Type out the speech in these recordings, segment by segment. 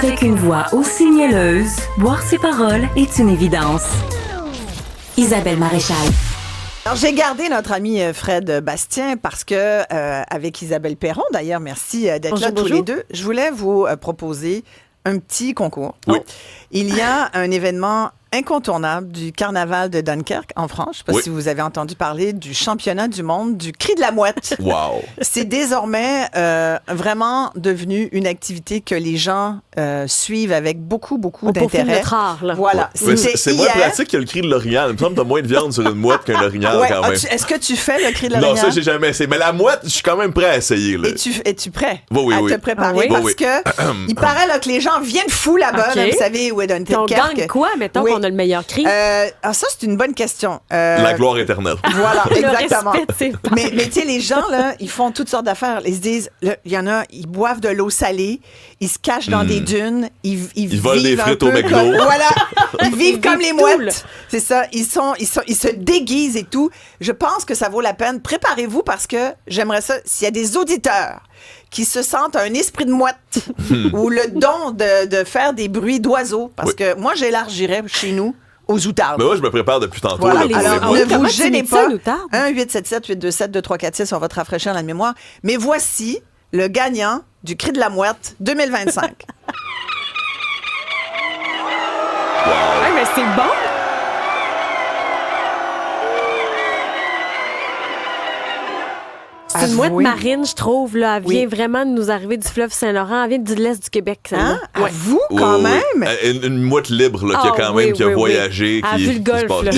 Avec une voix aussi mielleuse, boire ses paroles est une évidence. Isabelle Maréchal. Alors, j'ai gardé notre ami Fred Bastien parce que, avec Isabelle Perron, d'ailleurs, merci d'être là tous les deux, je voulais vous proposer un petit concours. Oui. Il y a un événement incontournable du carnaval de Dunkerque en France. Je ne sais pas si vous avez entendu parler du championnat du monde du cri de la mouette. Wow. C'est désormais vraiment devenu une activité que les gens suivent avec beaucoup d'intérêt. Pour film notre art, là. Voilà. Ouais. C'est moins pratique que le cri de l'orignal. Il me semble que t'as moins de viande sur une mouette qu'un orignal quand même. Est-ce que tu fais le cri de l'orignal? Non, ça, j'ai jamais essayé. Mais la mouette, je suis quand même prêt à essayer. Là. Es-tu prêt à te préparer? Parce que il paraît là, que les gens viennent fous là-bas. Là, vous savez où est Dunkerque. On gagne quoi, mettons qu'on a le meilleur cri? Ça, c'est une bonne question. La gloire éternelle. Voilà, exactement. Respect, mais tu sais, les gens, là, ils font toutes sortes d'affaires. Ils se disent, il y en a, ils boivent de l'eau salée, ils se cachent dans des dunes, ils volent des frites au McDo. Voilà, ils vivent comme les mouettes. Là. C'est ça, ils se déguisent et tout. Je pense que ça vaut la peine. Préparez-vous parce que j'aimerais ça, s'il y a des auditeurs qui se sentent un esprit de mouette ou le don de faire des bruits d'oiseaux, parce que moi, j'élargirais chez nous aux outardes. Mais moi, je me prépare depuis tantôt. Voilà. Là, Alors, pour ne vous gênez pas. 1-877-827-2346, on va te rafraîchir la mémoire. Mais voici le gagnant du Cri de la Mouette 2025. Ouais, mais c'est bon. C'est une mouette marine, je trouve. Là. Elle vient vraiment de nous arriver du fleuve Saint-Laurent. Elle vient de l'est du Québec. Hein? Ouais. Vous, quand même? Une mouette libre là, qui a quand même qui a voyagé. Qui a vu le golf. Là.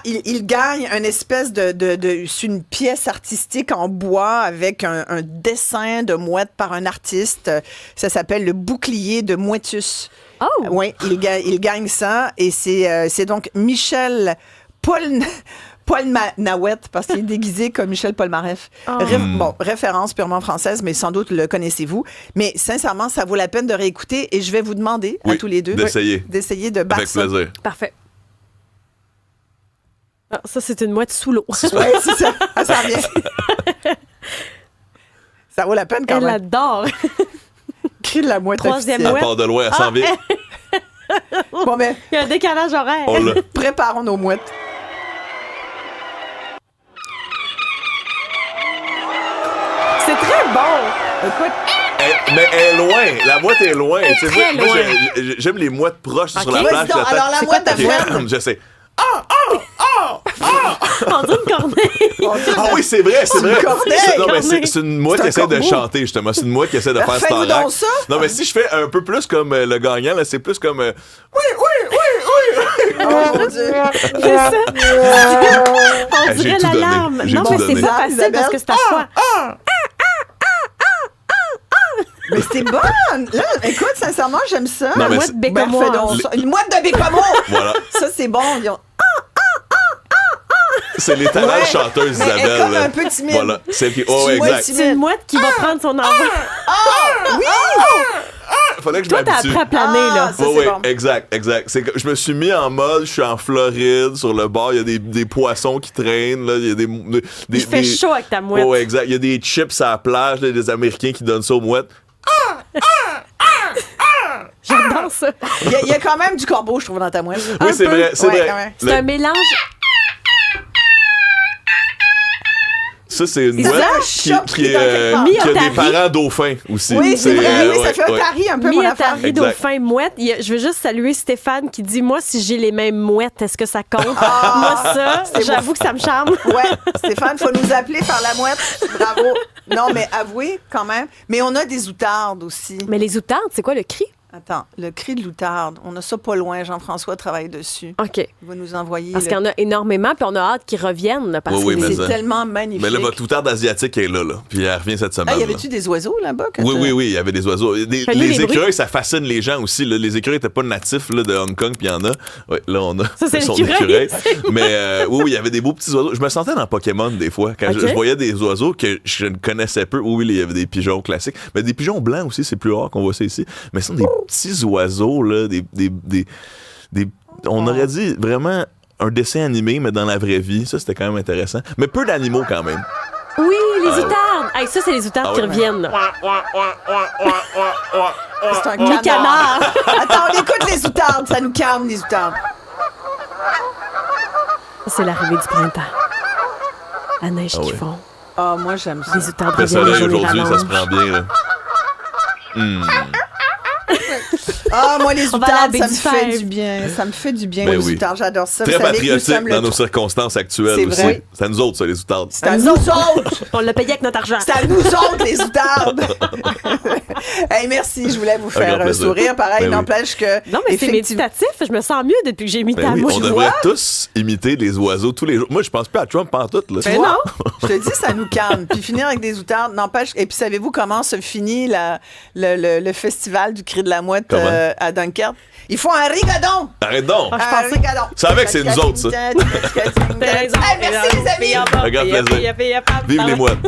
Il gagne une espèce c'est une pièce artistique en bois avec un dessin de mouette par un artiste. Ça s'appelle le bouclier de Mouettus. Oh! Oui, il gagne ça. Et c'est donc Michel Polnareff, parce qu'il est déguisé comme Michel Polnareff. Référence purement française, mais sans doute le connaissez-vous. Mais sincèrement, ça vaut la peine de réécouter et je vais vous demander à tous les deux d'essayer de battre ça. Avec plaisir. Parfait. Ah, ça, c'est une mouette sous l'eau. Oui, c'est ça. Ça revient. Ça vaut la peine quand même. Elle adore. Cri de la mouette. Troisième Elle mouette. part de loin, elle s'en vient. Bon, mais il y a un décalage horaire. Préparons nos mouettes. C'est très bon. Écoute. Mais elle est loin. La mouette est loin. Elle est très moi, loin. j'aime les mouettes proches sur la plage. Donc, alors, la mouette à mouette. Je sais. On dit une corneille. Ah oui, c'est vrai. corneille. C'est une mouette qui essaie de chanter, justement. C'est une mouette qui essaie de faire Fais-nous Starac. donc ça. Non, mais si je fais un peu plus comme le gagnant, là, c'est plus comme... Oui. Oh mon Dieu. C'est ça. On J'ai dirait tout donné. l'alarme. J'ai Non, tout mais c'est donné. pas facile parce que c'est à soi. Mais c'est bonne! Là, écoute, sincèrement, j'aime ça. Non, mais mouette bécomois. Fais donc ça. Une mouette de bécomo! Voilà. Ça, c'est bon. C'est l'éternelle chanteuse Mais elle est Isabelle. comme là. un peu timide. Voilà. Celle qui... Oh, C'est une exact. C'est une mouette qui va prendre son envol. Oui! Fallait que je Toi, t'as m'habitue. appris à planer, là. Ça, Oui, c'est bon. exact. C'est que je me suis mis en mode, je suis en Floride, sur le bord, il y a des poissons qui traînent, là, il y a Il fait chaud avec ta mouette. Ouais, exact. Il y a des chips à la plage, là, des Américains qui donnent ça aux mouettes. J'adore ça. Il y a quand même du corbeau, je trouve, dans ta mouette. Oui, c'est vrai, c'est vrai. Ouais. C'est un mélange. Ça, c'est une C'est mouette ça, qui choc qui dans quelque part. qui a des Mi-Otari. parents dauphins aussi. Oui, c'est vrai. Oui, ça ouais, fait un ouais. tari un peu, mon affaire. Mi-Otari, Exact. dauphin, mouette. Je veux juste saluer Stéphane qui dit, moi, si j'ai les mêmes mouettes, est-ce que ça compte? Moi, ça, j'avoue que ça me charme. Ouais, Stéphane, faut nous appeler par la mouette. Bravo. Non, mais avouez quand même. Mais on a des outardes aussi. Mais les outardes, c'est quoi le cri? Attends, le cri de l'outarde, on a ça pas loin. Jean-François travaille dessus. OK. Il va nous envoyer. Parce qu'il y en a énormément, puis on a hâte qu'ils reviennent. Là, parce Oui, que mais c'est ça. tellement magnifique. Mais là, votre outarde asiatique est là. Puis elle revient cette semaine. Ah, y là. avait-tu des oiseaux là-bas? Oui, il y avait des oiseaux. Fais-nous Les les écureuils, bruits. ça fascine les gens aussi. Là. Les écureuils n'étaient pas natifs là, de Hong Kong, puis il y en a. Ouais, là, on a. Ça, c'est son l'écureuil. Mais oui, il y avait des beaux petits oiseaux. Je me sentais dans Pokémon des fois. Quand je voyais des oiseaux que je ne connaissais peu. Oui, il y avait des pigeons classiques. Mais des pigeons blancs aussi, c'est plus rare qu'on voit ça ici. Mais ce sont des petits oiseaux, là, on aurait dit vraiment un dessin animé, mais dans la vraie vie. Ça, c'était quand même intéressant. Mais peu d'animaux quand même. Oui, les outardes. Hey, ça, c'est les outardes qui reviennent. Là. C'est un Les canards. Attends, on écoute les outardes. Ça nous calme, les outardes. C'est l'arrivée du printemps. La neige qui oui. fond. Ah, moi, j'aime ça. Les outardes Le reviennent. soleil les journées aujourd'hui, ça se rallongent. prend bien, là. Ah, moi, les On va à la outardes, baie ça me du fait fer. du bien. Ça me fait du bien, Ben les oui. outardes. J'adore ça. Très Vous savez que nous patriotique sommes dans nos circonstances actuelles C'est aussi. vrai. C'est à nous autres, ça, les outardes. C'est à nous autres! On l'a payé avec notre argent. C'est à nous autres, les outardes! Hey, merci, je voulais vous faire grand plaisir. sourire. Pareil, Ben oui. n'empêche que. Non, mais c'est effectivement- méditatif. Je me sens mieux depuis que j'ai mis Ben ta oui, mouche. on devrait tous imiter les oiseaux tous les jours. Moi, je pense plus à Trump pantoute, là. Tu vois? Je te dis, ça nous calme. Puis finir avec des outardes, n'empêche. Et puis, savez-vous comment se finit le festival du Cri de la Mouette Comment? à Dunkerque? Ils font un rigodon! Arrête donc! Ah, je Un pensais- rigodon! C'est avec, c'est nous autres, ça. T'as raison. T'as raison. Hey, merci, les amis! Un grand plaisir. Vive les mouettes!